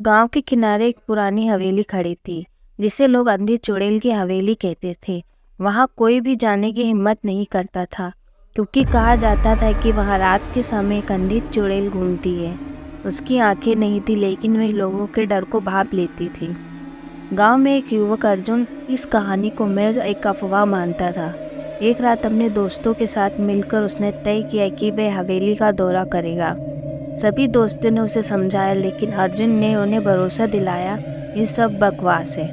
गांव के किनारे एक पुरानी हवेली खड़ी थी, जिसे लोग अंधी चुड़ैल की हवेली कहते थे। वहां कोई भी जाने की हिम्मत नहीं करता था, क्योंकि कहा जाता था कि वहां रात के समय एक अंधी चुड़ैल घूमती है। उसकी आंखें नहीं थी, लेकिन वह लोगों के डर को भांप लेती थी। गांव में एक युवक अर्जुन इस कहानी को महज एक अफवाह मानता था। एक रात अपने दोस्तों के साथ मिलकर उसने तय किया कि वह हवेली का दौरा करेगा। सभी दोस्तों ने उसे समझाया, लेकिन अर्जुन ने उन्हें भरोसा दिलाया, ये सब बकवास है।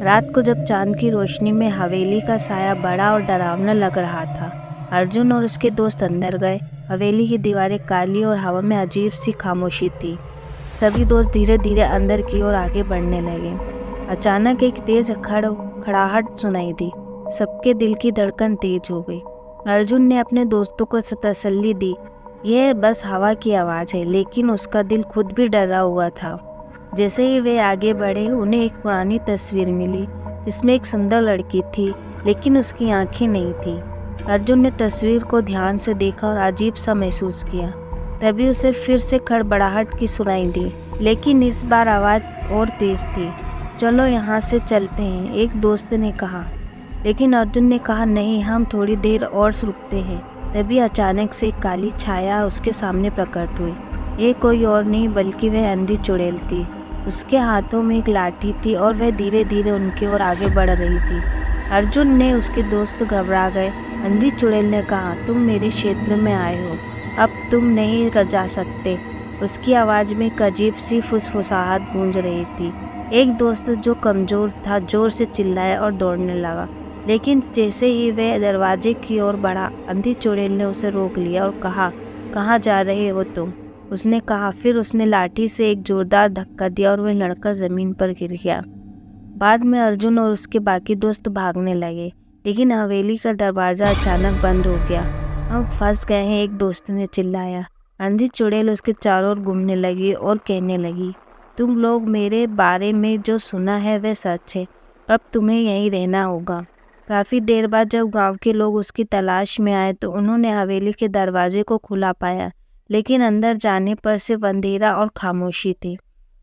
रात को जब चांद की रोशनी में हवेली का साया बड़ा और डरावना लग रहा था, अर्जुन और उसके दोस्त अंदर गए। हवेली की दीवारें काली और हवा में अजीब सी खामोशी थी। सभी दोस्त धीरे धीरे अंदर की ओर आगे बढ़ने लगे। अचानक एक तेज खड़ाहट सुनाई दी। सबके दिल की धड़कन तेज हो गई। अर्जुन ने अपने दोस्तों को तसल्ली दी, यह बस हवा की आवाज़ है, लेकिन उसका दिल खुद भी डरा हुआ था। जैसे ही वे आगे बढ़े, उन्हें एक पुरानी तस्वीर मिली, जिसमें एक सुंदर लड़की थी, लेकिन उसकी आंखें नहीं थी। अर्जुन ने तस्वीर को ध्यान से देखा और अजीब सा महसूस किया। तभी उसे फिर से खड़बड़ाहट की सुनाई दी, लेकिन इस बार आवाज़ और तेज थी। चलो यहाँ से चलते हैं, एक दोस्त ने कहा। लेकिन अर्जुन ने कहा, नहीं, हम थोड़ी देर और रुकते हैं। तभी अचानक से एक काली छाया उसके सामने प्रकट हुई। ये कोई और नहीं बल्कि वह अंधी चुड़ैल थी। उसके हाथों में एक लाठी थी और वह धीरे धीरे उनकी ओर आगे बढ़ रही थी। अर्जुन ने उसके दोस्त घबरा गए। अंधी चुड़ैल ने कहा, तुम मेरे क्षेत्र में आए हो, अब तुम नहीं जा सकते। उसकी आवाज़ में एक अजीब सी फुसफुसाहट गूंज रही थी। एक दोस्त जो कमज़ोर था जोर से चिल्लाया और दौड़ने लगा, लेकिन जैसे ही वह दरवाजे की ओर बढ़ा, अंधी चुड़ैल ने उसे रोक लिया और कहा, कहाँ जा रहे हो तुम? उसने कहा। फिर उसने लाठी से एक जोरदार धक्का दिया और वह लड़का ज़मीन पर गिर गया। बाद में अर्जुन और उसके बाकी दोस्त भागने लगे, लेकिन हवेली का दरवाज़ा अचानक बंद हो गया। हम फंस गए हैं, एक दोस्त ने चिल्लाया। अंधी चुड़ैल उसके चारों ओर घूमने लगी और कहने लगी, तुम लोग मेरे बारे में जो सुना है वह सच है, अब तुम्हें यहीं रहना होगा। काफ़ी देर बाद जब गांव के लोग उसकी तलाश में आए तो उन्होंने हवेली के दरवाजे को खुला पाया, लेकिन अंदर जाने पर सिर्फ अंधेरा और खामोशी थी।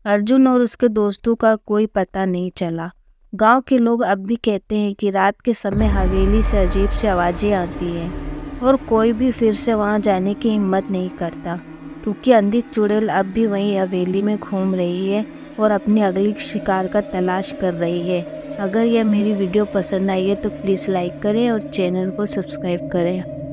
अर्जुन और उसके दोस्तों का कोई पता नहीं चला। गांव के लोग अब भी कहते हैं कि रात के समय हवेली से अजीब सी आवाज़ें आती हैं और कोई भी फिर से वहां जाने की हिम्मत नहीं करता, क्योंकि अंधी चुड़ैल अब भी वहीं हवेली में घूम रही है और अपनी अगली शिकार का तलाश कर रही है। अगर यह मेरी वीडियो पसंद आई है तो प्लीज़ लाइक करें और चैनल को सब्सक्राइब करें।